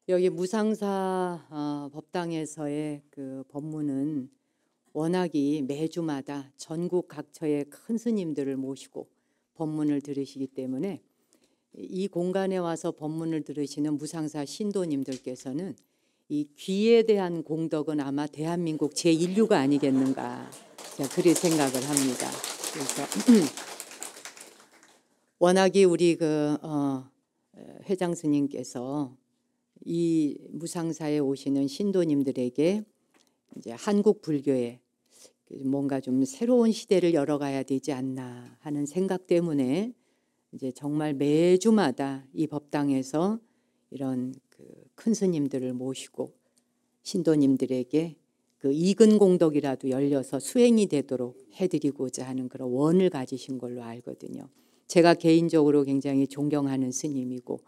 여기 무상사 법당에서의 그 법문은 워낙이 매주마다 전국 각처의 큰 스님들을 모시고 법문을 들으시기 때문에 이 공간에 와서 법문을 들으시는 무상사 신도님들께서는 이 귀에 대한 공덕은 아마 대한민국 제1류가 아니겠는가, 제가 그리 생각을 합니다. 그래서 워낙이 우리 회장 스님께서 이 무상사에 오시는 신도님들에게 이제 한국 불교에 뭔가 좀 새로운 시대를 열어가야 되지 않나 하는 생각 때문에 이제 정말 매주마다 이 법당에서 이런 큰 스님들을 모시고 신도님들에게 그 익은 공덕이라도 열려서 수행이 되도록 해드리고자 하는 그런 원을 가지신 걸로 알거든요. 제가 개인적으로 굉장히 존경하는 스님이고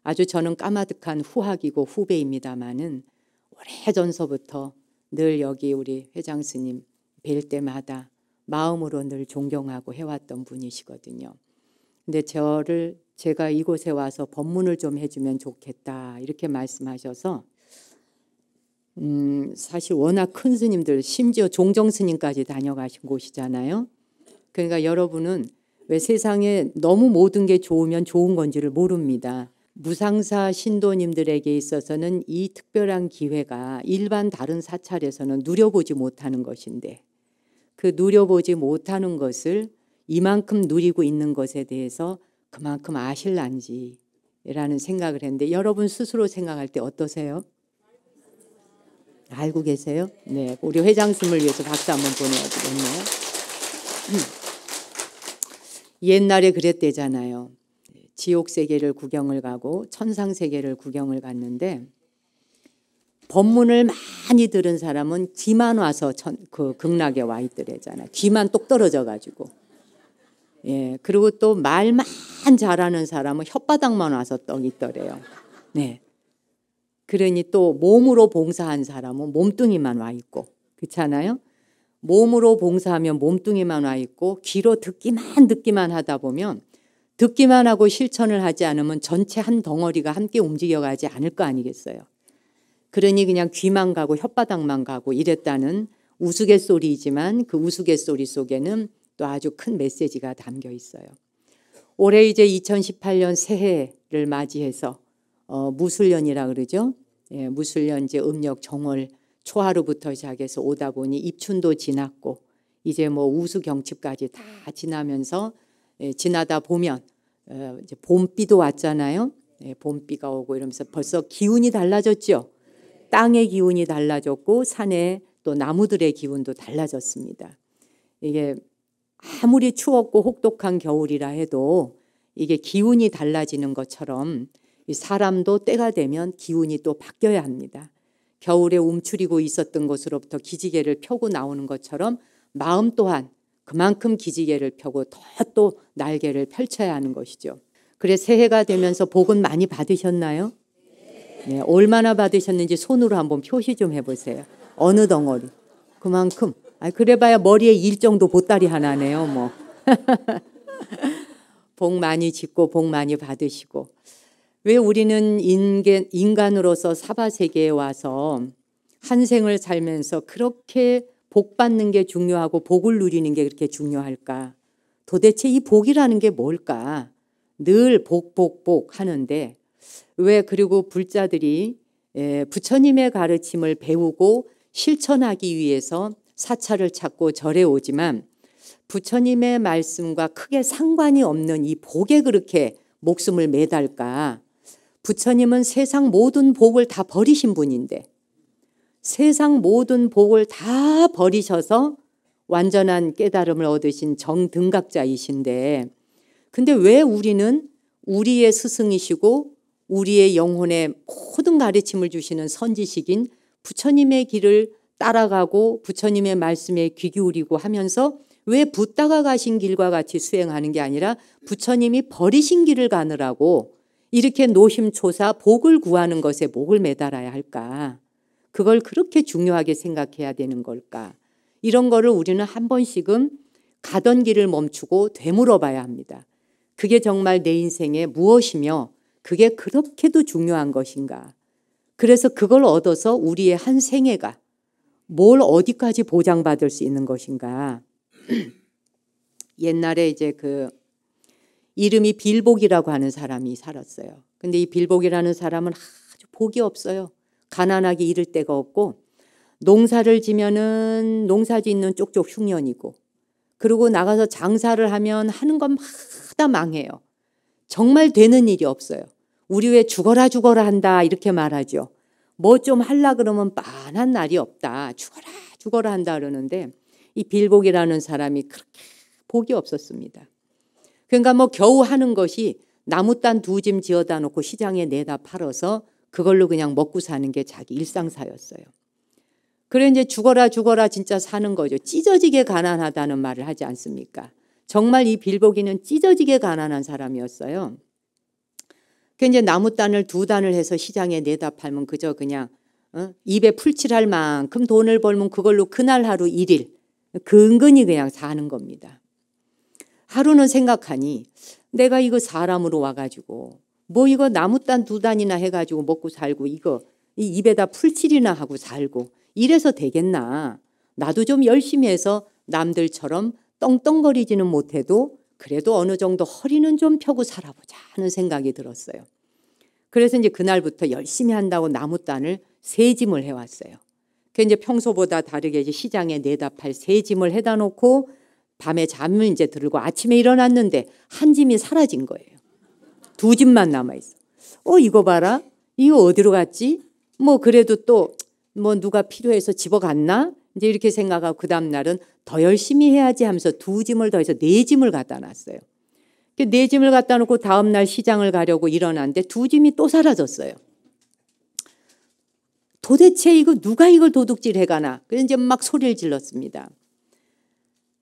아주 저는 까마득한 후학이고 후배입니다마는 오래전서부터 늘 여기 우리 회장 스님 뵐 때마다 마음으로 늘 존경하고 해왔던 분이시거든요. 근데 제가 이곳에 와서 법문을 좀 해주면 좋겠다 이렇게 말씀하셔서 사실 워낙 큰 스님들 심지어 종정 스님까지 다녀가신 곳이잖아요. 그러니까 여러분은 왜 세상에 너무 모든 게 좋으면 좋은 건지를 모릅니다. 무상사 신도님들에게 있어서는 이 특별한 기회가 일반 다른 사찰에서는 누려보지 못하는 것인데 그 누려보지 못하는 것을 이만큼 누리고 있는 것에 대해서 그만큼 아실란지라는 생각을 했는데 여러분 스스로 생각할 때 어떠세요? 알고 계세요? 네, 우리 회장님을 위해서 박수 한번 보내야 되겠네요. 옛날에 그랬대잖아요. 지옥세계를 구경을 가고 천상세계를 구경을 갔는데 법문을 많이 들은 사람은 귀만 와서 극락에 와 있더래잖아요. 귀만 똑 떨어져 가지고. 예, 그리고 또 말만 잘하는 사람은 혓바닥만 와서 떡 있더래요. 네. 그러니 또 몸으로 봉사한 사람은 몸뚱이만 와 있고, 그렇잖아요? 몸으로 봉사하면 몸뚱이만 와 있고 귀로 듣기만 하다 보면 듣기만 하고 실천을 하지 않으면 전체 한 덩어리가 함께 움직여가지 않을 거 아니겠어요. 그러니 그냥 귀만 가고 혓바닥만 가고 이랬다는 우스갯소리이지만 그 우스갯소리 속에는 또 아주 큰 메시지가 담겨 있어요. 올해 이제 2018년 새해를 맞이해서 무술년이라 그러죠. 예, 무술년 이제 음력 정월 초하루부터 시작해서 오다 보니 입춘도 지났고 이제 뭐 우수경칩까지 다 지나면서 지나다 보면 이제 봄비도 왔잖아요. 봄비가 오고 이러면서 벌써 기운이 달라졌죠. 땅의 기운이 달라졌고 산에 또 나무들의 기운도 달라졌습니다. 이게 아무리 추웠고 혹독한 겨울이라 해도 이게 기운이 달라지는 것처럼 사람도 때가 되면 기운이 또 바뀌어야 합니다. 겨울에 움츠리고 있었던 곳으로부터 기지개를 펴고 나오는 것처럼 마음 또한 그만큼 기지개를 펴고 더 또 날개를 펼쳐야 하는 것이죠. 그래 새해가 되면서 복은 많이 받으셨나요? 네, 얼마나 받으셨는지 손으로 한번 표시 좀 해보세요. 어느 덩어리. 그만큼. 그래봐야 머리에 일 정도 보따리 하나네요. 뭐. 복 많이 짓고 복 많이 받으시고. 왜 우리는 인간으로서 사바세계에 와서 한 생을 살면서 그렇게 복 받는 게 중요하고 복을 누리는 게 그렇게 중요할까? 도대체 이 복이라는 게 뭘까? 늘 복 하는데 왜 그리고 불자들이 부처님의 가르침을 배우고 실천하기 위해서 사찰을 찾고 절에 오지만 부처님의 말씀과 크게 상관이 없는 이 복에 그렇게 목숨을 매달까? 부처님은 세상 모든 복을 다 버리신 분인데 세상 모든 복을 다 버리셔서 완전한 깨달음을 얻으신 정등각자이신데 근데 왜 우리는 우리의 스승이시고 우리의 영혼의 모든 가르침을 주시는 선지식인 부처님의 길을 따라가고 부처님의 말씀에 귀 기울이고 하면서 왜 붓다가 가신 길과 같이 수행하는 게 아니라 부처님이 버리신 길을 가느라고 이렇게 노심초사 복을 구하는 것에 목을 매달아야 할까? 그걸 그렇게 중요하게 생각해야 되는 걸까? 이런 거를 우리는 한 번씩은 가던 길을 멈추고 되물어 봐야 합니다. 그게 정말 내 인생에 무엇이며 그게 그렇게도 중요한 것인가? 그래서 그걸 얻어서 우리의 한 생애가 뭘 어디까지 보장받을 수 있는 것인가. 옛날에 이제 그 이름이 빌복이라고 하는 사람이 살았어요. 근데 이 빌복이라는 사람은 아주 복이 없어요. 가난하게 이를 데가 없고 농사를 지면은 농사 짓는 쪽쪽 흉년이고 그리고 나가서 장사를 하면 하는 것마다 망해요. 정말 되는 일이 없어요. 우리 왜 죽어라 죽어라 한다 이렇게 말하죠. 뭐 좀 하려 그러면 빤한 날이 없다. 죽어라 죽어라 한다 그러는데 이 빌복이라는 사람이 그렇게 복이 없었습니다. 그러니까 뭐 겨우 하는 것이 나무단 2짐 지어다 놓고 시장에 내다 팔아서 그걸로 그냥 먹고 사는 게 자기 일상사였어요. 그래 이제 죽어라 죽어라 진짜 사는 거죠. 찢어지게 가난하다는 말을 하지 않습니까? 정말 이 빌복이는 찢어지게 가난한 사람이었어요. 그 이제 나무단을 2단을 해서 시장에 내다 팔면 그저 그냥 입에 풀칠할 만큼 돈을 벌면 그걸로 그날 하루 1일 근근히 그냥 사는 겁니다. 하루는 생각하니 내가 이거 사람으로 와가지고 뭐 이거 나무단 2단이나 해가지고 먹고 살고 이거 이 입에다 풀칠이나 하고 살고 이래서 되겠나. 나도 좀 열심히 해서 남들처럼 떵떵거리지는 못해도 그래도 어느 정도 허리는 좀 펴고 살아보자 하는 생각이 들었어요. 그래서 이제 그날부터 열심히 한다고 나무단을 3짐을 해왔어요. 그 이제 평소보다 다르게 이제 시장에 내다 팔 3짐을 해다 놓고 밤에 잠을 이제 들고 아침에 일어났는데 한 짐이 사라진 거예요. 2짐만 남아있어. 이거 봐라. 이거 어디로 갔지? 뭐 그래도 또 뭐 누가 필요해서 집어갔나? 이제 이렇게 생각하고 그 다음 날은 더 열심히 해야지 하면서 2짐을 더해서 4짐을 갖다 놨어요. 4짐을 갖다 놓고 다음 날 시장을 가려고 일어났는데 2짐이 또 사라졌어요. 도대체 이거 누가 이걸 도둑질 해가나? 그래서 이제 막 소리를 질렀습니다.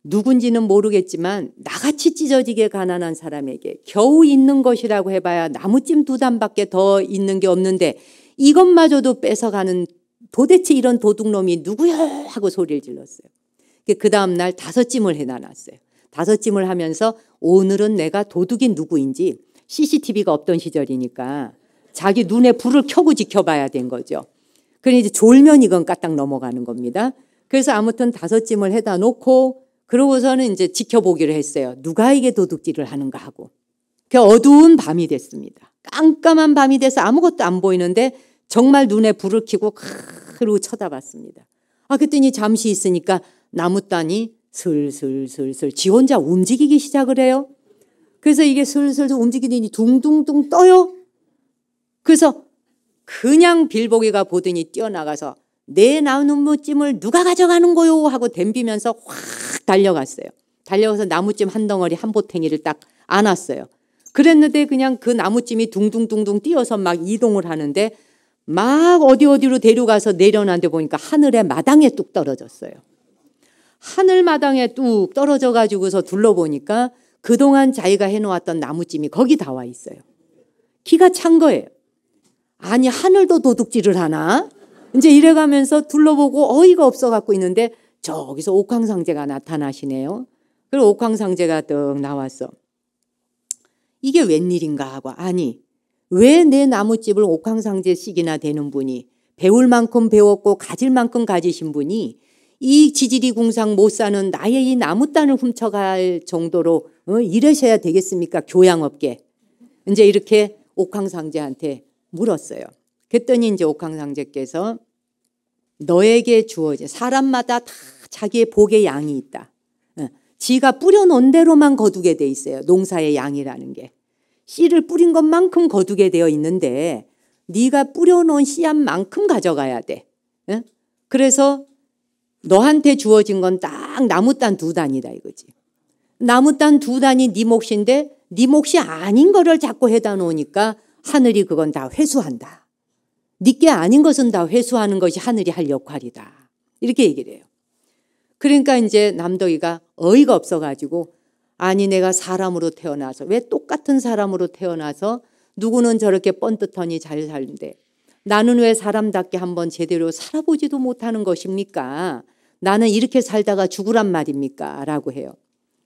누군지는 모르겠지만 나같이 찢어지게 가난한 사람에게 겨우 있는 것이라고 해봐야 나무찜 2단밖에 더 있는 게 없는데 이것마저도 뺏어가는 도대체 이런 도둑놈이 누구야 하고 소리를 질렀어요. 그 다음 날 5짐을 해놔놨어요. 5짐을 하면서 오늘은 내가 도둑이 누구인지 CCTV가 없던 시절이니까 자기 눈에 불을 켜고 지켜봐야 된 거죠. 그러니 이제 졸면 이건 까딱 넘어가는 겁니다. 그래서 아무튼 5짐을 해다 놓고 그러고서는 이제 지켜보기로 했어요. 누가 이게 도둑질을 하는가 하고. 그 어두운 밤이 됐습니다. 깜깜한 밤이 돼서 아무것도 안 보이는데 정말 눈에 불을 켜고 그러고 쳐다봤습니다. 그랬더니 잠시 있으니까 나무단이 슬슬슬슬 지 혼자 움직이기 시작을 해요. 그래서 이게 슬슬 움직이더니 둥둥둥 떠요. 그래서 그냥 빌보기가 보더니 뛰어나가서 내 나무찜을 누가 가져가는 거요 하고 덤비면서 확 달려갔어요. 달려가서 나무찜 한 덩어리 한 보탱이를 딱 안았어요. 그랬는데 그냥 그 나무찜이 둥둥둥둥 뛰어서 막 이동을 하는데 막 어디로 데려가서 내려놨는데 보니까 하늘의 마당에 뚝 떨어졌어요. 하늘 마당에 뚝 떨어져 가지고서 둘러보니까 그동안 자기가 해놓았던 나무찜이 거기 다 와 있어요. 기가 찬 거예요. 아니 하늘도 도둑질을 하나? 이제 이래가면서 둘러보고 어이가 없어 갖고 있는데 저기서 옥황상제가 나타나시네요. 그리고 옥황상제가 떡 나왔어. 이게 웬일인가 하고 아니 왜 내 나무집을 옥황상제씩이나 되는 분이 배울 만큼 배웠고 가질 만큼 가지신 분이 이 지지리 궁상 못 사는 나의 이 나무단을 훔쳐갈 정도로 이러셔야 되겠습니까? 교양없게. 이제 이렇게 옥황상제한테 물었어요. 그랬더니 이제 옥황상제께서 너에게 주어진 사람마다 다 자기의 복의 양이 있다. 지가 뿌려놓은 대로만 거두게 돼 있어요. 농사의 양이라는 게. 씨를 뿌린 것만큼 거두게 되어 있는데 네가 뿌려놓은 씨앗만큼 가져가야 돼. 그래서 너한테 주어진 건 딱 나무단 2단이다 이거지. 나무단 2단이 네 몫인데 네 몫이 아닌 거를 자꾸 해다 놓으니까 하늘이 그건 다 회수한다. 네게 아닌 것은 다 회수하는 것이 하늘이 할 역할이다. 이렇게 얘기를 해요. 그러니까 이제 남덕이가 어이가 없어가지고 아니 내가 사람으로 태어나서 왜 똑같은 사람으로 태어나서 누구는 저렇게 뻔듯하니 잘 살는데 나는 왜 사람답게 한번 제대로 살아보지도 못하는 것입니까? 나는 이렇게 살다가 죽으란 말입니까? 라고 해요.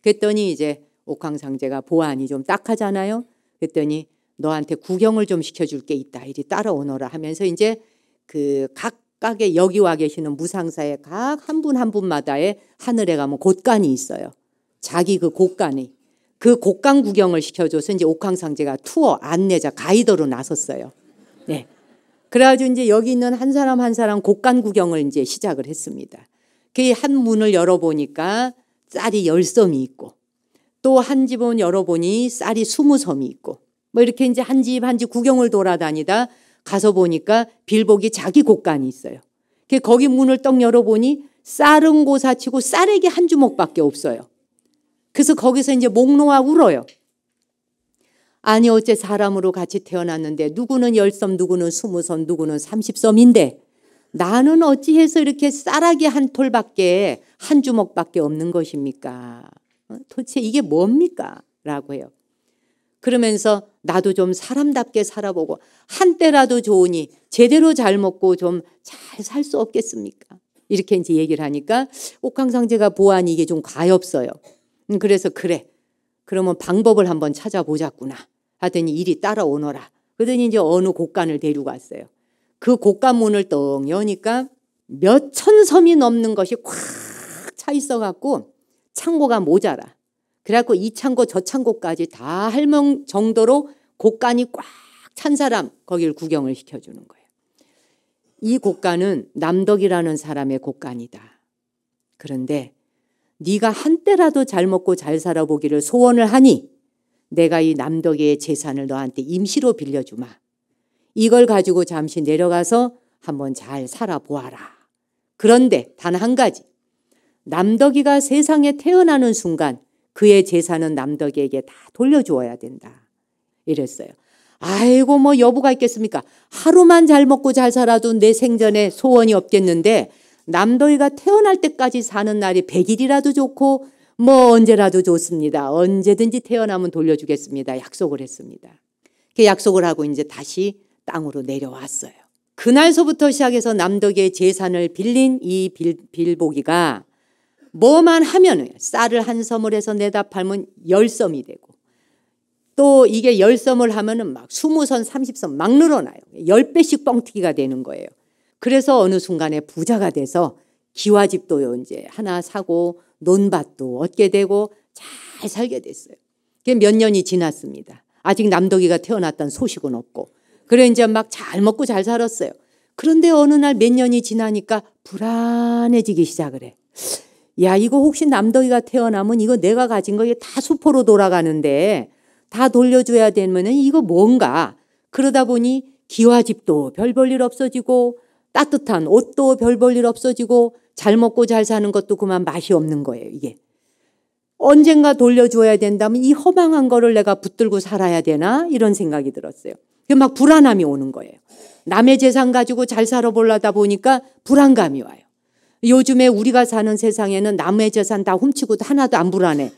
그랬더니 이제 옥황상제가 보안이 좀 딱하잖아요. 그랬더니 너한테 구경을 좀 시켜줄 게 있다. 이리 따라오너라 하면서 이제 그 각각의 여기 와 계시는 무상사의 각 한 분 한 분마다의 하늘에 가면 곳간이 있어요. 자기 그 곳간이. 그 곳간 구경을 시켜줘서 이제 옥황상제가 투어 안내자 가이드로 나섰어요. 네. 그래가지고 이제 여기 있는 한 사람 한 사람 곳간 구경을 이제 시작을 했습니다. 그 한 문을 열어보니까 쌀이 10섬이 있고 또 한 집은 열어보니 쌀이 20섬이 있고 뭐 이렇게 이제 한 집 한 집 구경을 돌아다니다 가서 보니까 빌복이 자기 곳간이 있어요. 거기 문을 떡 열어보니 쌀은 고사치고 쌀액이 한 주먹밖에 없어요. 그래서 거기서 이제 목 놓아 울어요. 아니 어째 사람으로 같이 태어났는데 누구는 10섬 누구는 20섬 누구는 30섬인데 나는 어찌해서 이렇게 쌀아기 한 톨밖에 한 주먹밖에 없는 것입니까? 도대체 이게 뭡니까? 라고 해요. 그러면서 나도 좀 사람답게 살아보고 한때라도 좋으니 제대로 잘 먹고 좀 잘 살 수 없겠습니까? 이렇게 이제 얘기를 하니까 옥황상제가 보아하니 이게 좀 가엾어요. 그래서 그래. 그러면 방법을 한번 찾아보자꾸나 하더니 이리 따라오너라. 그러더니 이제 어느 곳간을 데리고 갔어요. 그 곳간 문을 떡 여니까 몇 천 섬이 넘는 것이 꽉 차 있어갖고 창고가 모자라. 그래갖고 이 창고 저 창고까지 다 할 정도로 곳간이 꽉 찬 사람 거기를 구경을 시켜주는 거예요. 이 곳간은 남덕이라는 사람의 곳간이다. 그런데 네가 한때라도 잘 먹고 잘 살아보기를 소원을 하니 내가 이 남덕이의 재산을 너한테 임시로 빌려주마. 이걸 가지고 잠시 내려가서 한번 잘 살아보아라. 그런데 단 한 가지. 남덕이가 세상에 태어나는 순간 그의 재산은 남덕이에게 다 돌려주어야 된다. 이랬어요. 아이고 뭐 여부가 있겠습니까? 하루만 잘 먹고 잘 살아도 내 생전에 소원이 없겠는데 남덕이가 태어날 때까지 사는 날이 100일이라도 좋고 뭐 언제라도 좋습니다. 언제든지 태어나면 돌려주겠습니다. 약속을 했습니다. 그 약속을 하고 이제 다시 땅으로 내려왔어요. 그날서부터 시작해서 남덕이의 재산을 빌린 이 빌보기가 뭐만 하면 쌀을 한 섬을 해서 내다 팔면 10섬이 되고 또 이게 10섬을 하면은 막 20섬, 30섬 막 늘어나요. 10배씩 뻥튀기가 되는 거예요. 그래서 어느 순간에 부자가 돼서 기와집도 이제 하나 사고 논밭도 얻게 되고 잘 살게 됐어요. 그게 몇 년이 지났습니다. 아직 남덕이가 태어났다는 소식은 없고. 그래 이제 막 잘 먹고 잘 살았어요. 그런데 어느 날 몇 년이 지나니까 불안해지기 시작을 해. 야 이거 혹시 남덕이가 태어나면 이거 내가 가진 거 다 수포로 돌아가는데 다 돌려줘야 되면은 이거 뭔가. 그러다 보니 기와집도 별 볼 일 없어지고 따뜻한 옷도 별 볼 일 없어지고 잘 먹고 잘 사는 것도 그만 맛이 없는 거예요. 이게. 언젠가 돌려줘야 된다면 이 허망한 거를 내가 붙들고 살아야 되나 이런 생각이 들었어요. 막 불안함이 오는 거예요. 남의 재산 가지고 잘 살아보려다 보니까 불안감이 와요. 요즘에 우리가 사는 세상에는 남의 재산 다 훔치고 하나도 안 불안해.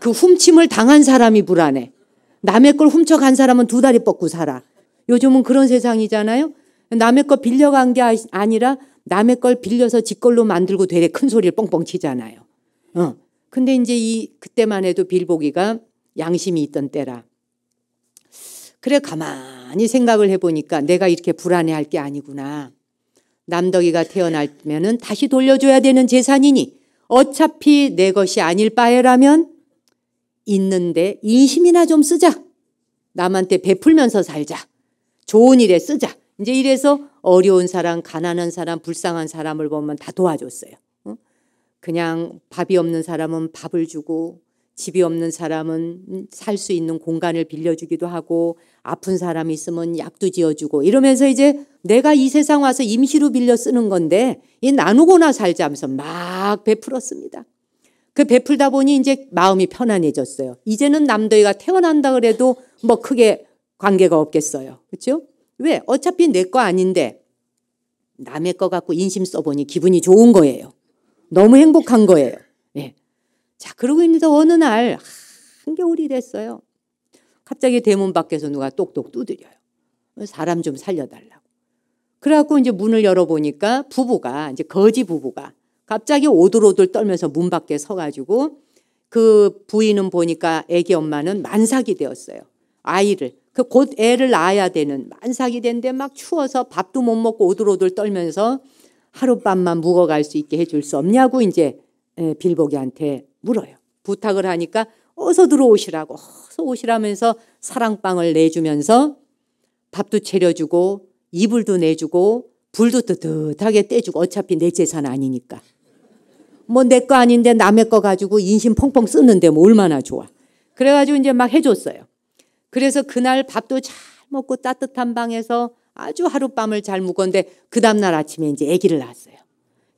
그 훔침을 당한 사람이 불안해. 남의 걸 훔쳐간 사람은 두 다리 뻗고 살아. 요즘은 그런 세상이잖아요. 남의 거 빌려간 게 아니라 남의 걸 빌려서 지 걸로 만들고 되레 큰 소리를 뻥뻥 치잖아요. 근데 이제 그때만 해도 빌보기가 양심이 있던 때라. 그래 가만히 생각을 해보니까 내가 이렇게 불안해할 게 아니구나. 남덕이가 태어나면은 다시 돌려줘야 되는 재산이니 어차피 내 것이 아닐 바에라면 있는데 인심이나 좀 쓰자. 남한테 베풀면서 살자. 좋은 일에 쓰자. 이제 이래서 어려운 사람, 가난한 사람, 불쌍한 사람을 보면 다 도와줬어요. 그냥 밥이 없는 사람은 밥을 주고 집이 없는 사람은 살 수 있는 공간을 빌려주기도 하고 아픈 사람이 있으면 약도 지어주고 이러면서 이제 내가 이 세상 와서 임시로 빌려 쓰는 건데 이 나누고나 살자 하면서 막 베풀었습니다. 그 베풀다 보니 이제 마음이 편안해졌어요. 이제는 남덕이가 태어난다 그래도 뭐 크게 관계가 없겠어요. 그렇죠? 왜? 어차피 내 거 아닌데 남의 거 갖고 인심 써보니 기분이 좋은 거예요. 너무 행복한 거예요. 네. 자, 그러고 있는데 어느 날 한겨울이 됐어요. 갑자기 대문 밖에서 누가 똑똑 두드려요. 사람 좀 살려달라고. 그래갖고 이제 문을 열어보니까 부부가 이제 거지 부부가 갑자기 오들오들 떨면서 문 밖에 서가지고 그 부인은 보니까 애기 엄마는 만삭이 되었어요. 아이를 그 곧 애를 낳아야 되는 만삭이 된데 막 추워서 밥도 못 먹고 오들오들 떨면서 하룻밤만 묵어갈 수 있게 해줄 수 없냐고 이제 빌보기한테 물어요. 부탁을 하니까 어서 들어오시라고, 어서 오시라면서 사랑방을 내주면서 밥도 차려주고 이불도 내주고 불도 뜨뜻하게 떼주고, 어차피 내 재산 아니니까. 뭐 내 거 아닌데 남의 거 가지고 인심 펑펑 쓰는데 뭐 얼마나 좋아. 그래가지고 이제 막 해줬어요. 그래서 그날 밥도 잘 먹고 따뜻한 방에서 아주 하룻밤을 잘 묵었는데 그 다음날 아침에 이제 아기를 낳았어요.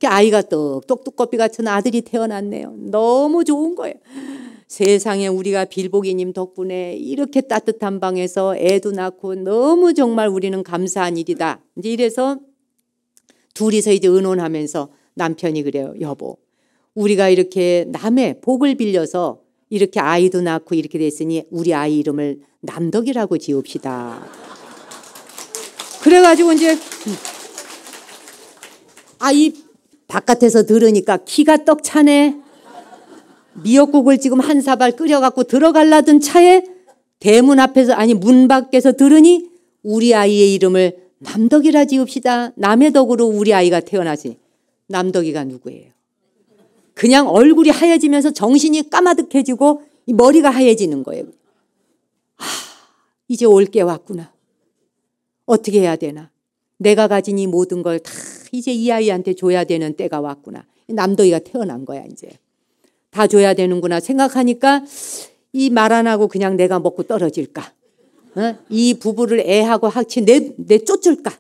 아이가 똑똑거피 같은 아들이 태어났네요. 너무 좋은 거예요. 세상에 우리가 빌보기님 덕분에 이렇게 따뜻한 방에서 애도 낳고 너무 정말 우리는 감사한 일이다. 이제 이래서 둘이서 이제 의논하면서 남편이 그래요. 여보, 우리가 이렇게 남의 복을 빌려서 이렇게 아이도 낳고 이렇게 됐으니 우리 아이 이름을 남덕이라고 지읍시다. 그래가지고 이제 아이 바깥에서 들으니까 기가 떡 차네. 미역국을 지금 한 사발 끓여갖고 들어가려던 차에 대문 앞에서, 아니 문 밖에서 들으니 우리 아이의 이름을 남덕이라 지읍시다. 남의 덕으로 우리 아이가 태어나지. 남덕이가 누구예요? 그냥 얼굴이 하얘지면서 정신이 까마득해지고 머리가 하얘지는 거예요. 이제 올 게 왔구나. 어떻게 해야 되나. 내가 가진 이 모든 걸 다 이제 이 아이한테 줘야 되는 때가 왔구나. 남덕이가 태어난 거야. 이제 다 줘야 되는구나 생각하니까 이 말 안 하고 그냥 내가 먹고 떨어질까. 이 부부를 애하고 같이 내쫓을까.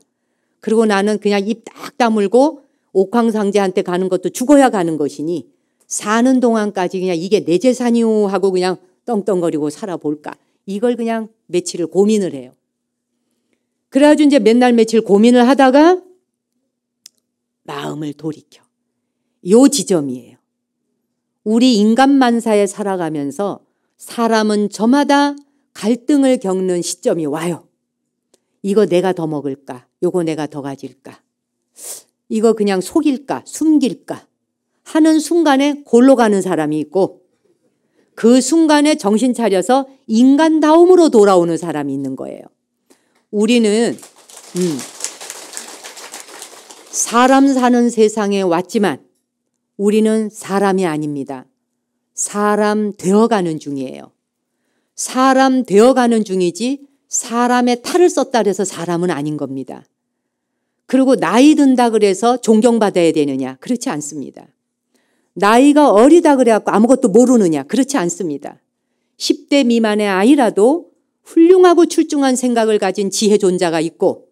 그리고 나는 그냥 입 딱 다물고 옥황상제한테 가는 것도 죽어야 가는 것이니 사는 동안까지 그냥 이게 내 재산이오 하고 그냥 떵떵거리고 살아볼까. 이걸 그냥 며칠을 고민을 해요. 그래가지고 이제 맨날 며칠 고민을 하다가 마음을 돌이켜. 요 지점이에요. 우리 인간만사에 살아가면서 사람은 저마다 갈등을 겪는 시점이 와요. 이거 내가 더 먹을까? 요거 내가 더 가질까? 이거 그냥 속일까? 숨길까? 하는 순간에 골로 가는 사람이 있고 그 순간에 정신 차려서 인간다움으로 돌아오는 사람이 있는 거예요. 우리는 사람 사는 세상에 왔지만 우리는 사람이 아닙니다. 사람 되어가는 중이에요. 사람 되어가는 중이지 사람의 탈을 썼다 그래서 사람은 아닌 겁니다. 그리고 나이 든다 그래서 존경받아야 되느냐? 그렇지 않습니다. 나이가 어리다 그래갖고 아무것도 모르느냐? 그렇지 않습니다. 10대 미만의 아이라도 훌륭하고 출중한 생각을 가진 지혜존자가 있고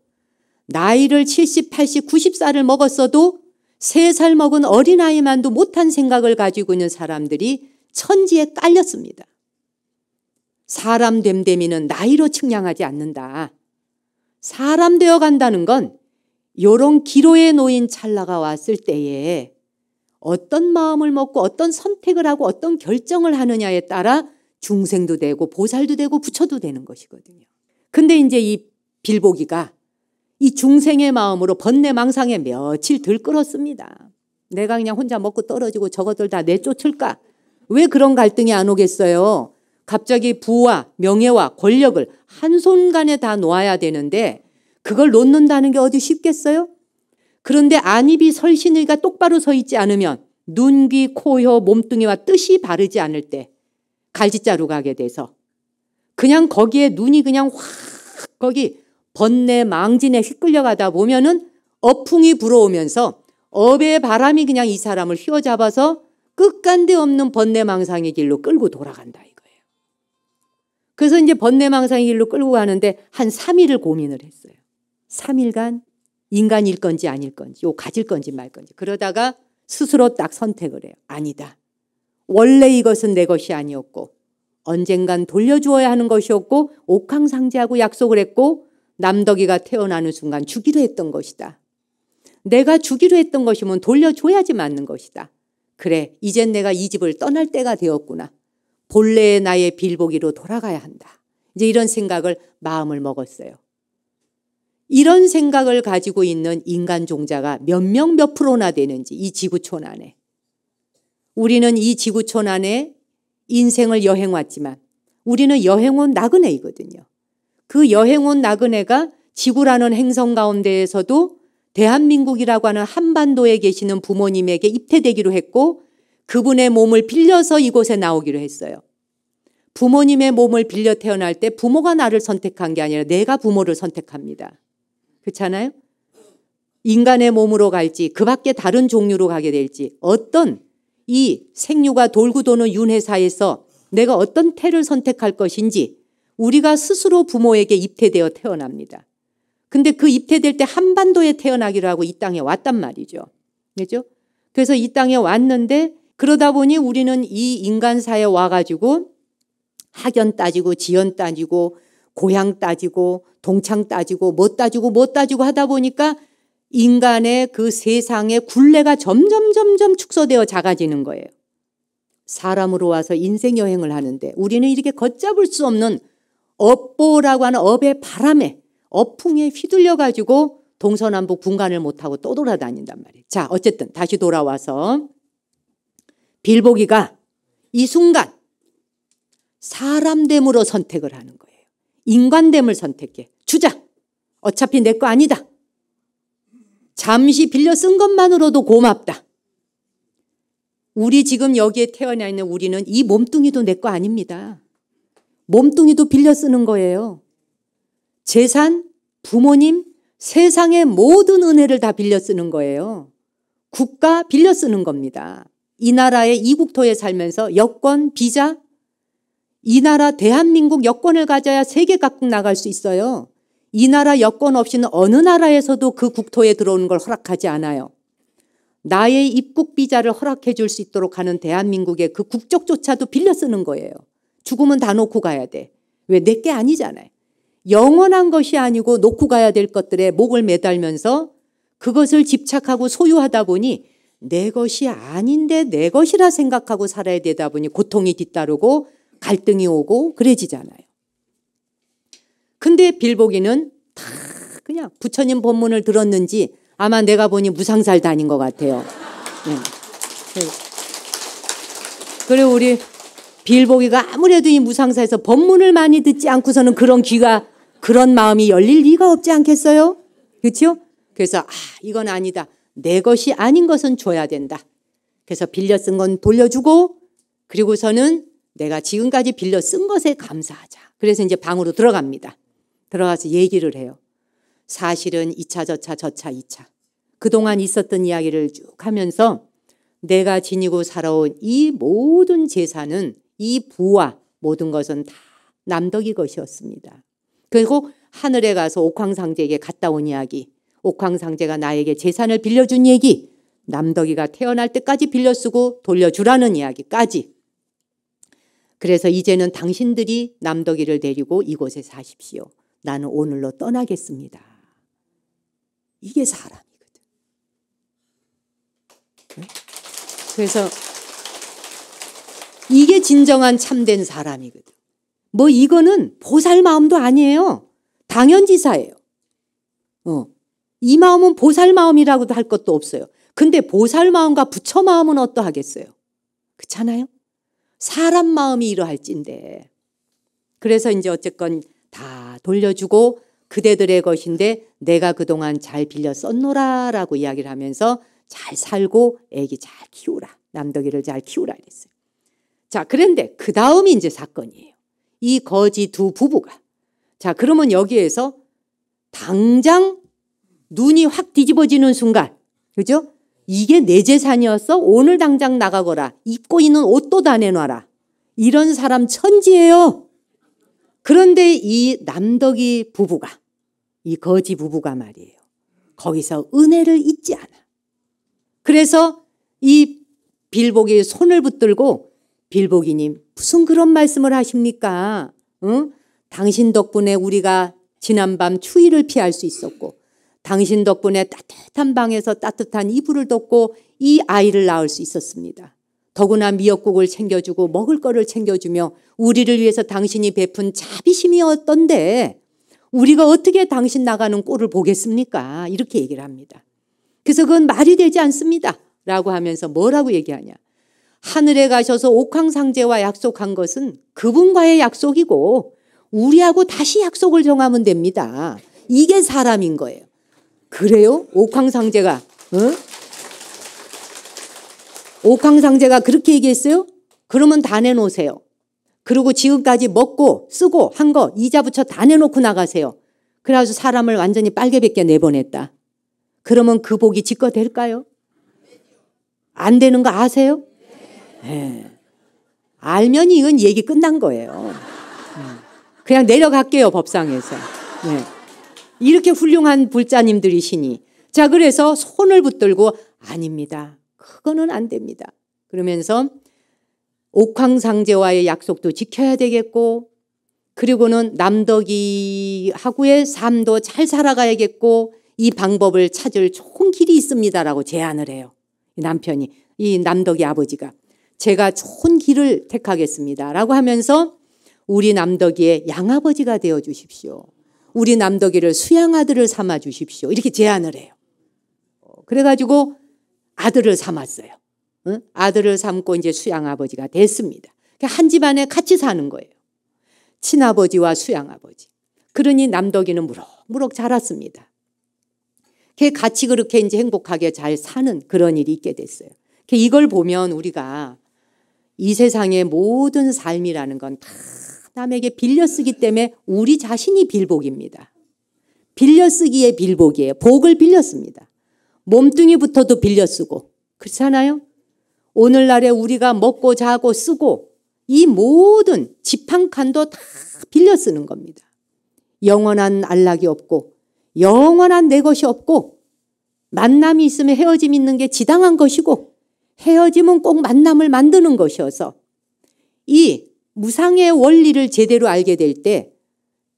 나이를 70, 80, 90살을 먹었어도 3살 먹은 어린아이만도 못한 생각을 가지고 있는 사람들이 천지에 깔렸습니다. 사람 됨됨이는 나이로 측량하지 않는다. 사람 되어 간다는 건 요런 기로에 놓인 찰나가 왔을 때에 어떤 마음을 먹고 어떤 선택을 하고 어떤 결정을 하느냐에 따라 중생도 되고 보살도 되고 부처도 되는 것이거든요. 근데 이제 이 빌보기가 이 중생의 마음으로 번뇌망상에 며칠 들끓었습니다. 내가 그냥 혼자 먹고 떨어지고 저것들 다 내쫓을까? 왜 그런 갈등이 안 오겠어요? 갑자기 부와 명예와 권력을 한순간에 다 놓아야 되는데 그걸 놓는다는 게 어디 쉽겠어요? 그런데 안입이 설신의가 똑바로 서 있지 않으면 눈, 귀, 코, 혀, 몸뚱이와 뜻이 바르지 않을 때 갈짓자루 가게 돼서 그냥 거기에 눈이 그냥 확 거기 번뇌 망진에 휘끌려가다 보면은 어풍이 불어오면서 업의 바람이 그냥 이 사람을 휘어잡아서 끝간데 없는 번뇌망상의 길로 끌고 돌아간다 이거예요. 그래서 이제 번뇌망상의 길로 끌고 가는데 한 3일을 고민을 했어요. 3일간 인간일 건지 아닐 건지, 요 가질 건지 말 건지. 그러다가 스스로 딱 선택을 해요. 아니다. 원래 이것은 내 것이 아니었고 언젠간 돌려주어야 하는 것이었고 옥황상제하고 약속을 했고 남덕이가 태어나는 순간 주기로 했던 것이다. 내가 주기로 했던 것이면 돌려줘야지 맞는 것이다. 그래, 이젠 내가 이 집을 떠날 때가 되었구나. 본래의 나의 빌보기로 돌아가야 한다. 이제 이런 생각을 마음을 먹었어요. 이런 생각을 가지고 있는 인간 종자가 몇 명 몇 프로나 되는지 이 지구촌 안에. 우리는 이 지구촌 안에 인생을 여행 왔지만 우리는 여행 온 나그네이거든요. 그 여행 온 나그네가 지구라는 행성 가운데에서도 대한민국이라고 하는 한반도에 계시는 부모님에게 입퇴되기로 했고 그분의 몸을 빌려서 이곳에 나오기로 했어요. 부모님의 몸을 빌려 태어날 때 부모가 나를 선택한 게 아니라 내가 부모를 선택합니다. 그렇잖아요? 인간의 몸으로 갈지 그 밖에 다른 종류로 가게 될지 어떤 이 생류가 돌고 도는 윤회사에서 내가 어떤 태를 선택할 것인지 우리가 스스로 부모에게 입퇴되어 태어납니다. 근데 그 입퇴될 때 한반도에 태어나기로 하고 이 땅에 왔단 말이죠. 그렇죠? 그래서 이 땅에 왔는데 그러다 보니 우리는 이 인간사에 와가지고 학연 따지고 지연 따지고 고향 따지고 동창 따지고 뭐 따지고 하다 보니까 인간의 그 세상의 굴레가 점점 축소되어 작아지는 거예요. 사람으로 와서 인생 여행을 하는데 우리는 이렇게 걷잡을 수 없는 업보라고 하는 업의 바람에 어풍에 휘둘려 가지고 동서남북 분간을 못하고 또 돌아다닌단 말이에요. 자, 어쨌든 다시 돌아와서 빌보기가 이 순간 사람됨으로 선택을 하는 거예요. 인간됨을 선택해. 주자. 어차피 내 거 아니다. 잠시 빌려 쓴 것만으로도 고맙다. 우리 지금 여기에 태어나 있는 우리는 이 몸뚱이도 내 거 아닙니다. 몸뚱이도 빌려 쓰는 거예요. 재산, 부모님, 세상의 모든 은혜를 다 빌려 쓰는 거예요. 국가 빌려 쓰는 겁니다. 이 나라의 이국토에 살면서 여권, 비자, 이 나라 대한민국 여권을 가져야 세계 각국 나갈 수 있어요. 이 나라 여권 없이는 어느 나라에서도 그 국토에 들어오는 걸 허락하지 않아요. 나의 입국 비자를 허락해 줄 수 있도록 하는 대한민국의 그 국적조차도 빌려 쓰는 거예요. 죽으면 다 놓고 가야 돼. 왜? 내 게 아니잖아요. 영원한 것이 아니고 놓고 가야 될 것들에 목을 매달면서 그것을 집착하고 소유하다 보니 내 것이 아닌데 내 것이라 생각하고 살아야 되다 보니 고통이 뒤따르고 갈등이 오고 그래지잖아요. 근데 빌보기는 다 그냥 부처님 법문을 들었는지 아마 내가 보니 무상살 다닌 것 같아요. 네. 그리고 우리 빌보기가 아무래도 이 무상사에서 법문을 많이 듣지 않고서는 그런 귀가 그런 마음이 열릴 리가 없지 않겠어요? 그렇죠? 그래서 이건 아니다. 내 것이 아닌 것은 줘야 된다. 그래서 빌려 쓴 건 돌려주고 그리고서는 내가 지금까지 빌려 쓴 것에 감사하자. 그래서 이제 방으로 들어갑니다. 들어가서 얘기를 해요. 사실은 2차, 저차, 2차. 그동안 있었던 이야기를 쭉 하면서 내가 지니고 살아온 이 모든 재산은 이 부와 모든 것은 다 남덕이 것이었습니다. 그리고 하늘에 가서 옥황상제에게 갔다 온 이야기, 옥황상제가 나에게 재산을 빌려준 얘기, 남덕이가 태어날 때까지 빌려 쓰고 돌려주라는 이야기까지. 그래서 이제는 당신들이 남덕이를 데리고 이곳에 사십시오. 나는 오늘로 떠나겠습니다. 이게 사람이거든. 그래서 이게 진정한 참된 사람이거든. 뭐 이거는 보살 마음도 아니에요. 당연지사예요. 이 마음은 보살 마음이라고도 할 것도 없어요. 근데 보살 마음과 부처 마음은 어떠하겠어요? 그렇잖아요? 사람 마음이 이러할진데. 그래서 이제 어쨌건 다 돌려주고 그대들의 것인데 내가 그동안 잘 빌려 썼노라라고 이야기를 하면서 잘 살고 애기 잘 키우라. 남덕이를 잘 키우라 이랬어요. 자, 그런데 그 다음이 이제 사건이에요. 이 거지 두 부부가. 자, 그러면 여기에서 당장 눈이 확 뒤집어지는 순간, 그죠? 이게 내 재산이었어? 오늘 당장 나가거라. 입고 있는 옷도 다 내놔라. 이런 사람 천지예요. 그런데 이 남덕이 부부가, 이 거지 부부가 말이에요. 거기서 은혜를 잊지 않아. 그래서 이 빌보기의 손을 붙들고 빌보기님 무슨 그런 말씀을 하십니까? 응? 당신 덕분에 우리가 지난밤 추위를 피할 수 있었고 당신 덕분에 따뜻한 방에서 따뜻한 이불을 덮고 이 아이를 낳을 수 있었습니다. 더구나 미역국을 챙겨주고 먹을 거를 챙겨주며 우리를 위해서 당신이 베푼 자비심이 어떤데 우리가 어떻게 당신 나가는 꼴을 보겠습니까? 이렇게 얘기를 합니다. 그래서 그건 말이 되지 않습니다. 라고 하면서 뭐라고 얘기하냐. 하늘에 가셔서 옥황상제와 약속한 것은 그분과의 약속이고 우리하고 다시 약속을 정하면 됩니다. 이게 사람인 거예요. 그래요? 옥황상제가 옥황상제가 그렇게 얘기했어요? 그러면 다 내놓으세요. 그리고 지금까지 먹고 쓰고 한 거 이자 부처 다 내놓고 나가세요. 그래가지고 사람을 완전히 빨개벗겨 내보냈다. 그러면 그 복이 직거될까요? 안 되는 거 아세요? 네. 알면 이건 얘기 끝난 거예요. 그냥 내려갈게요, 법상에서. 네. 이렇게 훌륭한 불자님들이시니. 자, 그래서 손을 붙들고 아닙니다. 그거는 안 됩니다. 그러면서 옥황상제와의 약속도 지켜야 되겠고, 그리고는 남덕이하고의 삶도 잘 살아가야겠고, 이 방법을 찾을 좋은 길이 있습니다라고 제안을 해요. 남편이, 이 남덕이 아버지가 제가 좋은 길을 택하겠습니다라고 하면서 우리 남덕이의 양아버지가 되어 주십시오. 우리 남덕이를 수양아들을 삼아 주십시오. 이렇게 제안을 해요. 그래가지고 아들을 삼았어요. 아들을 삼고 이제 수양아버지가 됐습니다. 한 집안에 같이 사는 거예요. 친아버지와 수양아버지. 그러니 남덕이는 무럭무럭 자랐습니다. 같이 그렇게 이제 행복하게 잘 사는 그런 일이 있게 됐어요. 이걸 보면 우리가 이 세상의 모든 삶이라는 건 다 남에게 빌려쓰기 때문에 우리 자신이 빌복입니다. 빌려쓰기의 빌복이에요. 복을 빌렸습니다. 몸뚱이부터도 빌려쓰고 그렇잖아요. 오늘날에 우리가 먹고 자고 쓰고 이 모든 집 한 칸도 다 빌려쓰는 겁니다. 영원한 안락이 없고 영원한 내 것이 없고 만남이 있으면 헤어짐이 있는 게 지당한 것이고 헤어짐은 꼭 만남을 만드는 것이어서 이 무상의 원리를 제대로 알게 될 때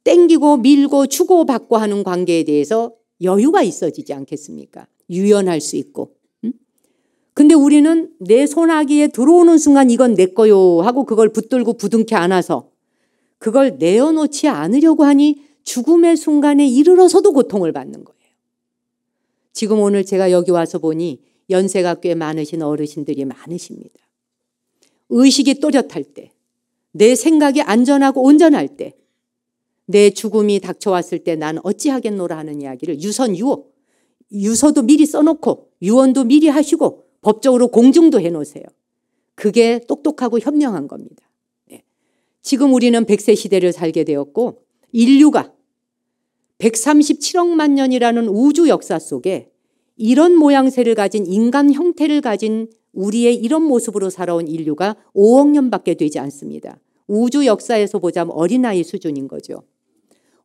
땡기고 밀고 주고받고 하는 관계에 대해서 여유가 있어지지 않겠습니까? 유연할 수 있고. 근데 우리는 내 손아귀에 들어오는 순간 이건 내 거요 하고 그걸 붙들고 부둥켜 안아서 그걸 내어놓지 않으려고 하니 죽음의 순간에 이르러서도 고통을 받는 거예요. 지금 오늘 제가 여기 와서 보니 연세가 꽤 많으신 어르신들이 많으십니다. 의식이 또렷할 때, 내 생각이 안전하고 온전할 때, 내 죽음이 닥쳐왔을 때 난 어찌하겠노라 하는 이야기를 유서도 미리 써놓고 유언도 미리 하시고 법적으로 공증도 해놓으세요. 그게 똑똑하고 현명한 겁니다. 지금 우리는 100세 시대를 살게 되었고 인류가 137억만 년이라는 우주 역사 속에 이런 모양새를 가진 인간 형태를 가진 우리의 이런 모습으로 살아온 인류가 5억 년밖에 되지 않습니다. 우주 역사에서 보자면 어린아이 수준인 거죠.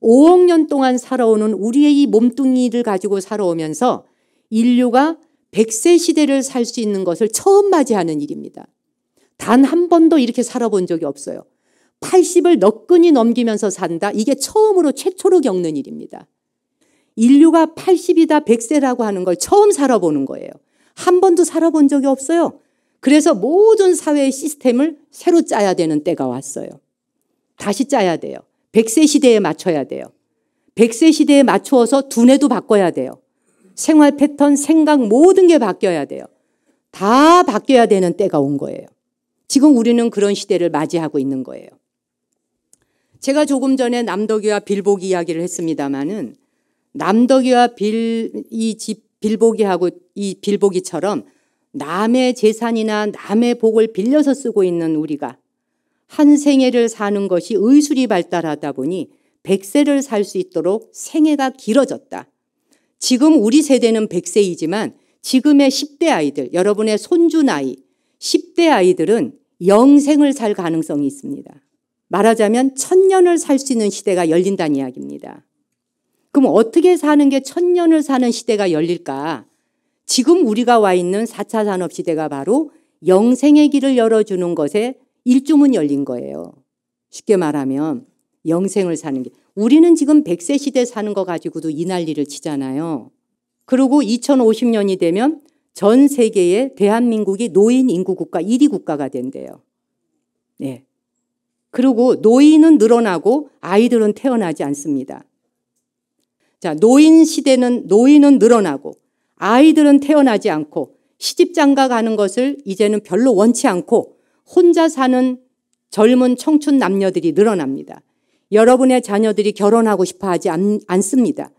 5억 년 동안 살아오는 우리의 이 몸뚱이를 가지고 살아오면서 인류가 100세 시대를 살 수 있는 것을 처음 맞이하는 일입니다. 단 한 번도 이렇게 살아본 적이 없어요. 80을 너끈히 넘기면서 산다. 이게 처음으로 최초로 겪는 일입니다. 인류가 80이다 100세라고 하는 걸 처음 살아보는 거예요. 한 번도 살아본 적이 없어요. 그래서 모든 사회의 시스템을 새로 짜야 되는 때가 왔어요. 다시 짜야 돼요. 100세 시대에 맞춰야 돼요. 100세 시대에 맞추어서 두뇌도 바꿔야 돼요. 생활 패턴, 생각 모든 게 바뀌어야 돼요. 다 바뀌어야 되는 때가 온 거예요. 지금 우리는 그런 시대를 맞이하고 있는 거예요. 제가 조금 전에 남덕이와 빌보기 이야기를 했습니다마는 남덕이와 빌보기하고 이 빌보기처럼 남의 재산이나 남의 복을 빌려서 쓰고 있는 우리가 한 생애를 사는 것이 의술이 발달하다 보니 100세를 살 수 있도록 생애가 길어졌다. 지금 우리 세대는 100세이지만 지금의 10대 아이들, 여러분의 손주 나이 10대 아이들은 영생을 살 가능성이 있습니다. 말하자면 1000년을 살 수 있는 시대가 열린다는 이야기입니다. 그럼 어떻게 사는 게 1000년을 사는 시대가 열릴까? 지금 우리가 와 있는 4차 산업시대가 바로 영생의 길을 열어주는 것에 일주문 열린 거예요. 쉽게 말하면 영생을 사는 게. 우리는 지금 100세 시대 사는 거 가지고도 이 난리를 치잖아요. 그리고 2050년이 되면 전 세계에 대한민국이 노인 인구 국가 1위 국가가 된대요. 네. 그리고 노인은 늘어나고 아이들은 태어나지 않습니다. 자, 노인은 늘어나고 아이들은 태어나지 않고 시집장가 가는 것을 이제는 별로 원치 않고 혼자 사는 젊은 청춘 남녀들이 늘어납니다. 여러분의 자녀들이 결혼하고 싶어 하지 않습니다.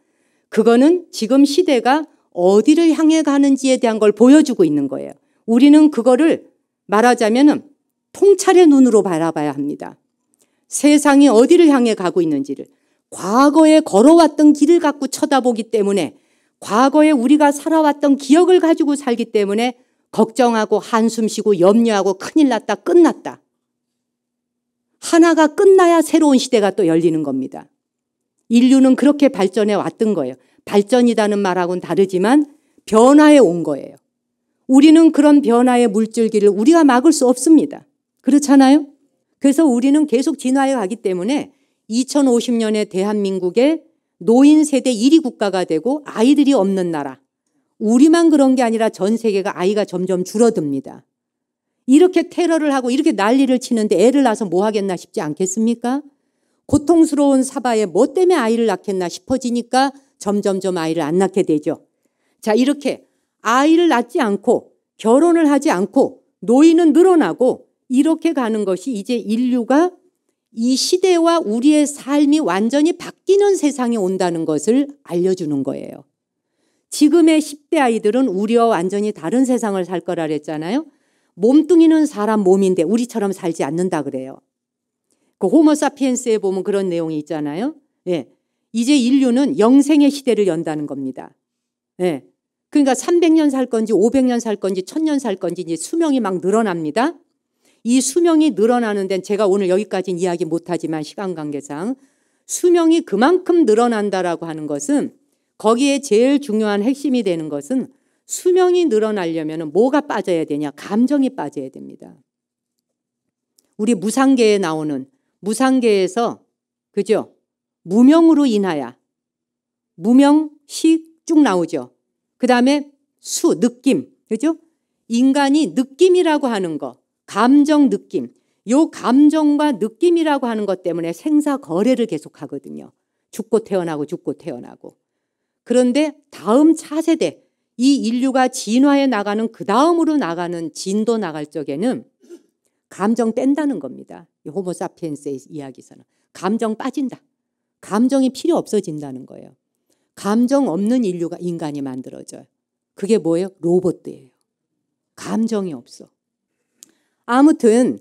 그거는 지금 시대가 어디를 향해 가는지에 대한 걸 보여주고 있는 거예요. 우리는 그거를 말하자면 통찰의 눈으로 바라봐야 합니다. 세상이 어디를 향해 가고 있는지를, 과거에 걸어왔던 길을 갖고 쳐다보기 때문에, 과거에 우리가 살아왔던 기억을 가지고 살기 때문에 걱정하고 한숨 쉬고 염려하고 큰일 났다, 끝났다. 하나가 끝나야 새로운 시대가 또 열리는 겁니다. 인류는 그렇게 발전해 왔던 거예요. 발전이라는 말하고는 다르지만 변화해 온 거예요. 우리는 그런 변화의 물줄기를 우리가 막을 수 없습니다. 그렇잖아요? 그래서 우리는 계속 진화해 가기 때문에 2050년에 대한민국의 노인 세대 1위 국가가 되고 아이들이 없는 나라. 우리만 그런 게 아니라 전 세계가 아이가 점점 줄어듭니다. 이렇게 테러를 하고 이렇게 난리를 치는데 애를 낳아서 뭐 하겠나 싶지 않겠습니까? 고통스러운 사바에 뭐 때문에 아이를 낳겠나 싶어지니까 점점점 아이를 안 낳게 되죠. 자, 이렇게 아이를 낳지 않고 결혼을 하지 않고 노인은 늘어나고 이렇게 가는 것이 이제 인류가 이 시대와 우리의 삶이 완전히 바뀌는 세상에 온다는 것을 알려주는 거예요. 지금의 10대 아이들은 우리와 완전히 다른 세상을 살 거라 그랬잖아요. 몸뚱이는 사람 몸인데 우리처럼 살지 않는다 그래요. 그 호모사피엔스에 보면 그런 내용이 있잖아요. 예. 이제 인류는 영생의 시대를 연다는 겁니다. 예. 그러니까 300년 살 건지 500년 살 건지 1000년 살 건지 이제 수명이 막 늘어납니다. 이 수명이 늘어나는 데는 제가 오늘 여기까지는 이야기 못하지만 시간 관계상 수명이 그만큼 늘어난다라고 하는 것은 거기에 제일 중요한 핵심이 되는 것은 수명이 늘어나려면 뭐가 빠져야 되냐? 감정이 빠져야 됩니다. 우리 무상계에 나오는 무상계에서 그죠? 무명으로 인하여 무명식 쭉 나오죠. 그 다음에 수, 느낌, 그죠? 인간이 느낌이라고 하는 거, 감정, 느낌, 요 감정과 느낌이라고 하는 것 때문에 생사 거래를 계속하거든요. 죽고 태어나고 죽고 태어나고. 그런데 다음 차세대, 이 인류가 진화해 나가는 그 다음으로 나가는 진도 나갈 적에는 감정 뺀다는 겁니다. 이 호모사피엔스의 이야기에서는. 감정 빠진다. 감정이 필요 없어진다는 거예요. 감정 없는 인간이 만들어져요. 그게 뭐예요? 로봇이에요. 감정이 없어. 아무튼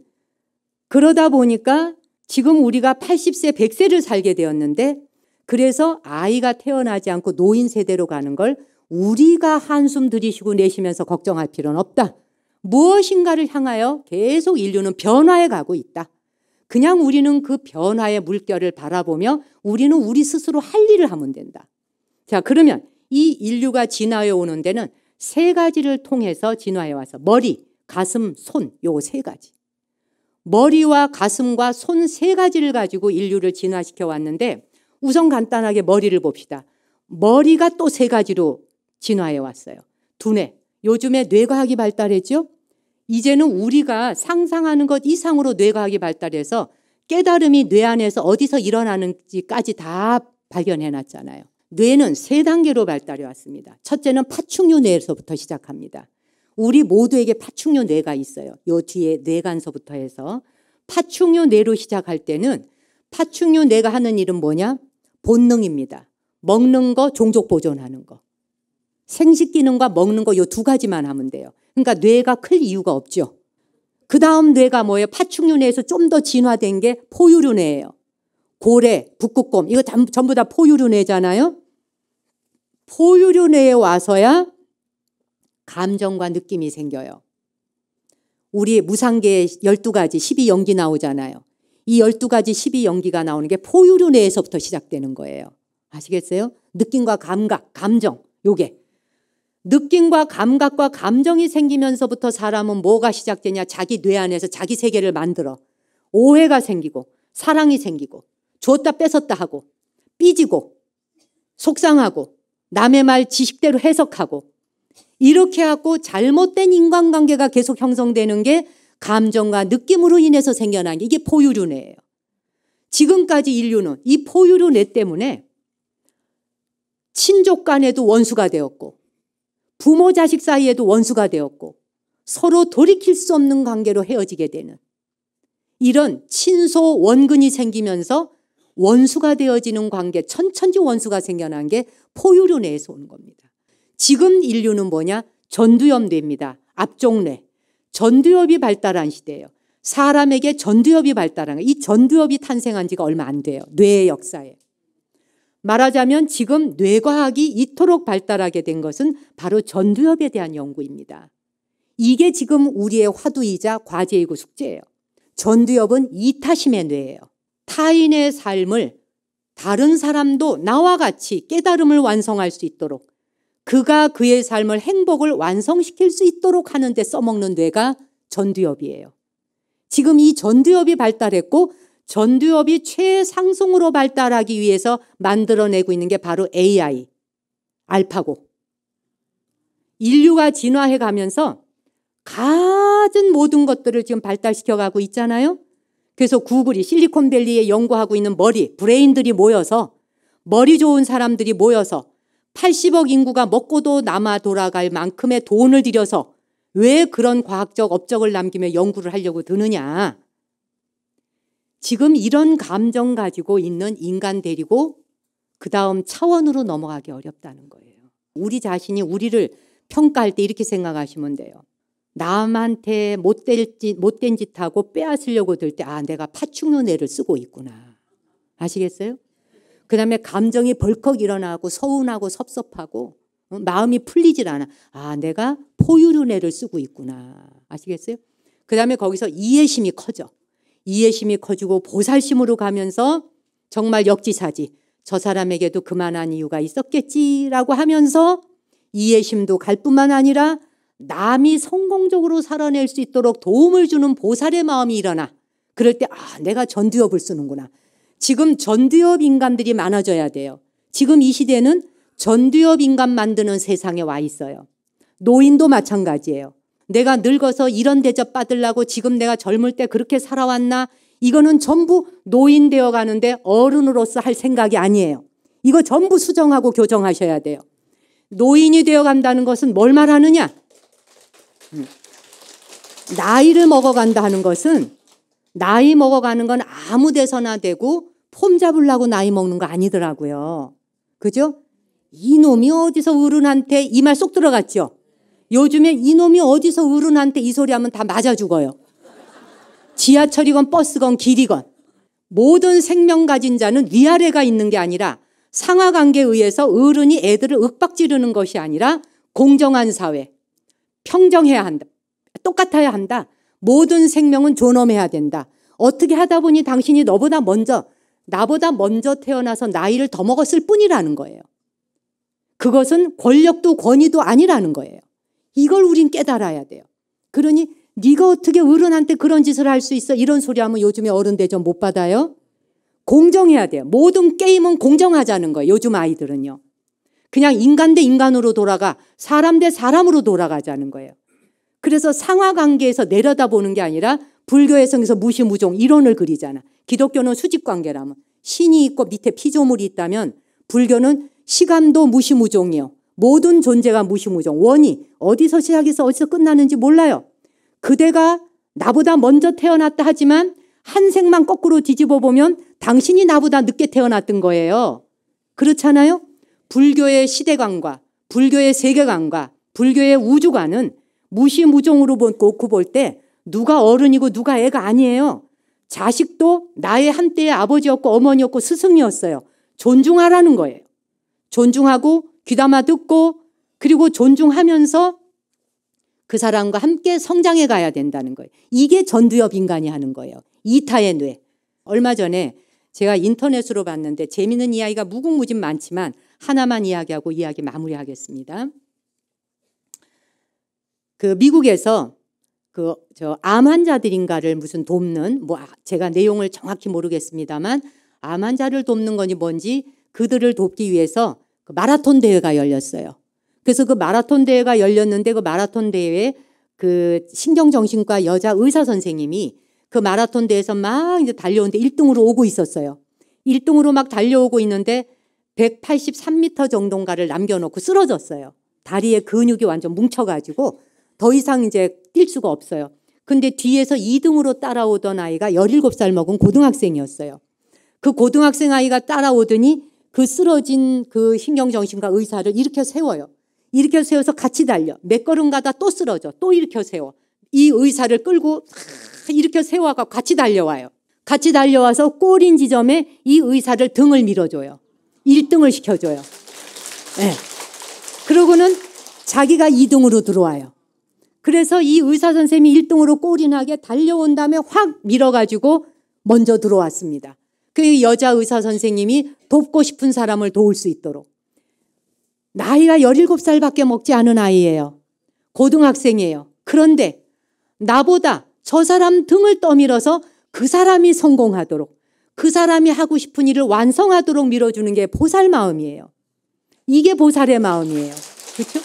그러다 보니까 지금 우리가 80세, 100세를 살게 되었는데 그래서 아이가 태어나지 않고 노인 세대로 가는 걸 우리가 한숨 들이쉬고 내쉬면서 걱정할 필요는 없다. 무엇인가를 향하여 계속 인류는 변화해 가고 있다. 그냥 우리는 그 변화의 물결을 바라보며 우리는 우리 스스로 할 일을 하면 된다. 자, 그러면 이 인류가 진화해 오는 데는 세 가지를 통해서 진화해 와서 머리, 가슴, 손, 요 세 가지. 머리와 가슴과 손 세 가지를 가지고 인류를 진화시켜 왔는데 우선 간단하게 머리를 봅시다. 머리가 또 세 가지로 진화해 왔어요. 두뇌. 요즘에 뇌과학이 발달했죠? 이제는 우리가 상상하는 것 이상으로 뇌과학이 발달해서 깨달음이 뇌 안에서 어디서 일어나는지까지 다 발견해 놨잖아요. 뇌는 세 단계로 발달해 왔습니다. 첫째는 파충류 뇌에서부터 시작합니다. 우리 모두에게 파충류 뇌가 있어요. 요 뒤에 뇌간서부터 해서 파충류 뇌로 시작할 때는 파충류 뇌가 하는 일은 뭐냐? 본능입니다. 먹는 거, 종족 보존하는 거. 생식 기능과 먹는 거 요 두 가지만 하면 돼요. 그러니까 뇌가 클 이유가 없죠. 그 다음 뇌가 뭐예요? 파충류 뇌에서 좀 더 진화된 게 포유류 뇌예요. 고래, 북극곰 이거 전부 다 포유류 뇌잖아요. 포유류 뇌에 와서야 감정과 느낌이 생겨요. 우리 무상계에 12가지 12연기 나오잖아요. 이 12가지 12연기가 나오는 게 포유류 뇌에서부터 시작되는 거예요. 아시겠어요? 느낌과 감각, 감정 요게. 느낌과 감각과 감정이 생기면서부터 사람은 뭐가 시작되냐? 자기 뇌 안에서 자기 세계를 만들어. 오해가 생기고 사랑이 생기고 줬다 뺏었다 하고 삐지고 속상하고 남의 말 지식대로 해석하고 이렇게 하고 잘못된 인간관계가 계속 형성되는 게 감정과 느낌으로 인해서 생겨난 게 이게 포유류뇌예요. 지금까지 인류는 이 포유류뇌 때문에 친족 간에도 원수가 되었고 부모 자식 사이에도 원수가 되었고 서로 돌이킬 수 없는 관계로 헤어지게 되는 이런 친소 원근이 생기면서 원수가 되어지는 관계, 천천지 원수가 생겨난 게 포유류 뇌에서 오는 겁니다. 지금 인류는 뭐냐? 전두엽뇌입니다. 앞쪽뇌. 전두엽이 발달한 시대예요. 사람에게 전두엽이 발달한 거예요. 이 전두엽이 탄생한 지가 얼마 안 돼요. 뇌의 역사에. 말하자면 지금 뇌과학이 이토록 발달하게 된 것은 바로 전두엽에 대한 연구입니다. 이게 지금 우리의 화두이자 과제이고 숙제예요. 전두엽은 이타심의 뇌예요. 타인의 삶을 다른 사람도 나와 같이 깨달음을 완성할 수 있도록, 그가 그의 삶을 행복을 완성시킬 수 있도록 하는 데 써먹는 뇌가 전두엽이에요. 지금 이 전두엽이 발달했고 전두엽이 최상승으로 발달하기 위해서 만들어내고 있는 게 바로 AI, 알파고. 인류가 진화해 가면서 갖은 모든 것들을 지금 발달시켜가고 있잖아요. 그래서 구글이 실리콘밸리에 연구하고 있는 브레인들이 모여서, 머리 좋은 사람들이 모여서 80억 인구가 먹고도 남아 돌아갈 만큼의 돈을 들여서 왜 그런 과학적 업적을 남기며 연구를 하려고 드느냐. 지금 이런 감정 가지고 있는 인간 데리고 그 다음 차원으로 넘어가기 어렵다는 거예요. 우리 자신이 우리를 평가할 때 이렇게 생각하시면 돼요. 남한테 못된 짓 하고 빼앗으려고 들 때 내가 파충류뇌를 쓰고 있구나. 아시겠어요? 그 다음에 감정이 벌컥 일어나고 서운하고 섭섭하고 마음이 풀리질 않아. 내가 포유류뇌를 쓰고 있구나. 아시겠어요? 그 다음에 거기서 이해심이 커져. 이해심이 커지고 보살심으로 가면서 정말 역지사지. 저 사람에게도 그만한 이유가 있었겠지라고 하면서 이해심도 갈 뿐만 아니라 남이 성공적으로 살아낼 수 있도록 도움을 주는 보살의 마음이 일어나. 그럴 때 내가 전두엽을 쓰는구나. 지금 전두엽 인간들이 많아져야 돼요. 지금 이 시대는 전두엽 인간 만드는 세상에 와 있어요. 노인도 마찬가지예요. 내가 늙어서 이런 대접 받으려고 지금 내가 젊을 때 그렇게 살아왔나? 이거는 전부 노인 되어 가는데 어른으로서 할 생각이 아니에요. 이거 전부 수정하고 교정하셔야 돼요. 노인이 되어 간다는 것은 뭘 말하느냐? 나이를 먹어간다 하는 것은, 나이 먹어가는 건 아무 데서나 되고 폼 잡으려고 나이 먹는 거 아니더라고요. 그죠? 이놈이 어디서 어른한테, 이 말 쏙 들어갔죠? 요즘에 이놈이 어디서 어른한테 이 소리 하면 다 맞아 죽어요. 지하철이건 버스건 길이건. 모든 생명 가진 자는 위아래가 있는 게 아니라 상하관계에 의해서 어른이 애들을 윽박지르는 것이 아니라 공정한 사회, 평정해야 한다. 똑같아야 한다. 모든 생명은 존엄해야 된다. 어떻게 하다 보니 당신이 나보다 먼저 태어나서 나이를 더 먹었을 뿐이라는 거예요. 그것은 권력도 권위도 아니라는 거예요. 이걸 우린 깨달아야 돼요. 그러니 네가 어떻게 어른한테 그런 짓을 할 수 있어? 이런 소리 하면 요즘에 어른 대접 못 받아요. 공정해야 돼요. 모든 게임은 공정하자는 거예요. 요즘 아이들은요. 그냥 인간 대 인간으로 돌아가, 사람 대 사람으로 돌아가자는 거예요. 그래서 상하관계에서 내려다보는 게 아니라 불교에서 무시무종 이론을 그리잖아. 기독교는 수직관계라면, 신이 있고 밑에 피조물이 있다면 불교는 시간도 무시무종이요. 모든 존재가 무시무종. 원이 어디서 시작해서 어디서 끝나는지 몰라요. 그대가 나보다 먼저 태어났다 하지만 한 생만 거꾸로 뒤집어 보면 당신이 나보다 늦게 태어났던 거예요. 그렇잖아요? 불교의 시대관과 불교의 세계관과 불교의 우주관은 무시무종으로 놓고 볼 때 누가 어른이고 누가 애가 아니에요. 자식도 나의 한때의 아버지였고 어머니였고 스승이었어요. 존중하라는 거예요. 존중하고 귀담아 듣고 그리고 존중하면서 그 사람과 함께 성장해 가야 된다는 거예요. 이게 전두엽 인간이 하는 거예요. 이타의 뇌. 얼마 전에 제가 인터넷으로 봤는데 재미있는 이야기가 무궁무진 많지만 하나만 이야기하고 이야기 마무리하겠습니다. 그 미국에서 암 환자들인가를 무슨 돕는, 제가 내용을 정확히 모르겠습니다만 암 환자를 돕는 건지 뭔지 그들을 돕기 위해서 그 마라톤 대회가 열렸어요. 그래서 그 마라톤 대회가 열렸는데 그 마라톤 대회에 그 신경정신과 여자 의사 선생님이 그 마라톤 대회에서 막 이제 달려오는데 1등으로 오고 있었어요. 1등으로 막 달려오고 있는데 183m 정도인가를 남겨놓고 쓰러졌어요. 다리에 근육이 완전 뭉쳐가지고 더 이상 이제 뛸 수가 없어요. 근데 뒤에서 2등으로 따라오던 아이가 17살 먹은 고등학생이었어요. 그 고등학생 아이가 따라오더니 그 쓰러진 그 신경정신과 의사를 일으켜 세워요. 일으켜 세워서 같이 달려. 몇 걸음 가다 또 쓰러져. 또 일으켜 세워. 이 의사를 끌고 일으켜 세워가 같이 달려와요. 같이 달려와서 꼬린 지점에 이 의사를 등을 밀어줘요. 1등을 시켜줘요. 네. 그러고는 자기가 2등으로 들어와요. 그래서 이 의사 선생님이 1등으로 꼬린하게 달려온 다음에 확 밀어가지고 먼저 들어왔습니다. 그 여자 의사 선생님이 돕고 싶은 사람을 도울 수 있도록. 나이가 17살밖에 먹지 않은 아이예요. 고등학생이에요. 그런데 나보다 저 사람 등을 떠밀어서 그 사람이 성공하도록, 그 사람이 하고 싶은 일을 완성하도록 밀어주는 게 보살 마음이에요. 이게 보살의 마음이에요. 그렇죠?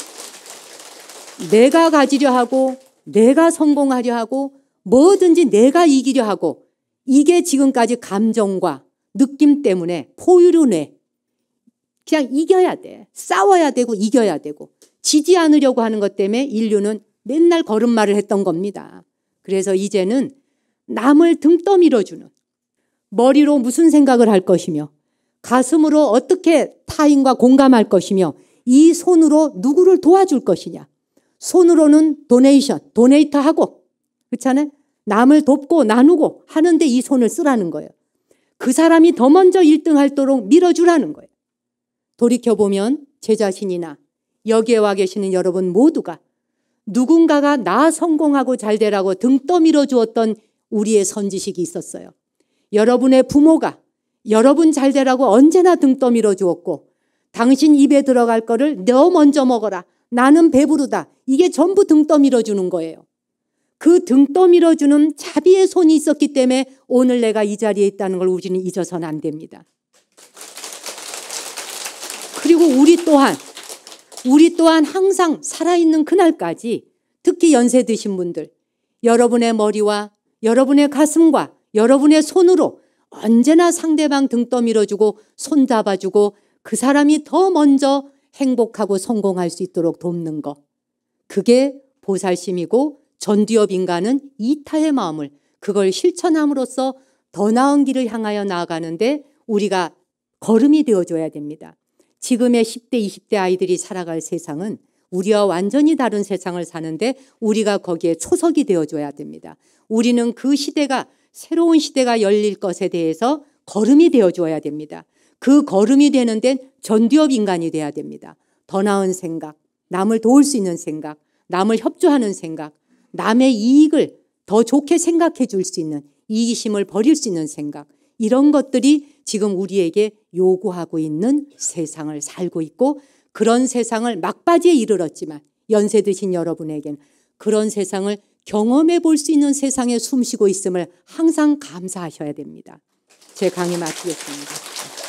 내가 가지려 하고, 내가 성공하려 하고, 뭐든지 내가 이기려 하고, 이게 지금까지 감정과 느낌 때문에 포유류 뇌. 그냥 이겨야 돼. 싸워야 되고 이겨야 되고 지지 않으려고 하는 것 때문에 인류는 맨날 걸음마를 했던 겁니다. 그래서 이제는 남을 등 떠밀어주는, 머리로 무슨 생각을 할 것이며 가슴으로 어떻게 타인과 공감할 것이며 이 손으로 누구를 도와줄 것이냐. 손으로는 도네이터하고, 그렇잖아요? 남을 돕고 나누고 하는데 이 손을 쓰라는 거예요. 그 사람이 더 먼저 1등 하도록 밀어주라는 거예요. 돌이켜보면 제 자신이나 여기에 와 계시는 여러분 모두가 누군가가 나 성공하고 잘 되라고 등 떠밀어 주었던 우리의 선지식이 있었어요. 여러분의 부모가 여러분 잘 되라고 언제나 등 떠밀어 주었고, 당신 입에 들어갈 거를 너 먼저 먹어라. 나는 배부르다. 이게 전부 등 떠밀어 주는 거예요. 그 등 떠밀어 주는 자비의 손이 있었기 때문에 오늘 내가 이 자리에 있다는 걸 우리는 잊어서는 안 됩니다. 그리고 우리 또한 항상 살아있는 그날까지, 특히 연세 드신 분들, 여러분의 머리와 여러분의 가슴과 여러분의 손으로 언제나 상대방 등 떠밀어주고 손잡아주고 그 사람이 더 먼저 행복하고 성공할 수 있도록 돕는 것. 그게 보살심이고, 전두엽 인간은 이타의 마음을, 그걸 실천함으로써 더 나은 길을 향하여 나아가는데 우리가 걸음이 되어줘야 됩니다. 지금의 10대, 20대 아이들이 살아갈 세상은 우리와 완전히 다른 세상을 사는데 우리가 거기에 초석이 되어줘야 됩니다. 우리는 그 시대가, 새로운 시대가 열릴 것에 대해서 걸음이 되어줘야 됩니다. 그 걸음이 되는 데는 전두엽 인간이 돼야 됩니다. 더 나은 생각, 남을 도울 수 있는 생각, 남을 협조하는 생각, 남의 이익을 더 좋게 생각해 줄 수 있는, 이기심을 버릴 수 있는 생각, 이런 것들이 지금 우리에게 요구하고 있는 세상을 살고 있고, 그런 세상을 막바지에 이르렀지만 연세 드신 여러분에겐 그런 세상을 경험해 볼 수 있는 세상에 숨쉬고 있음을 항상 감사하셔야 됩니다. 제 강의 마치겠습니다.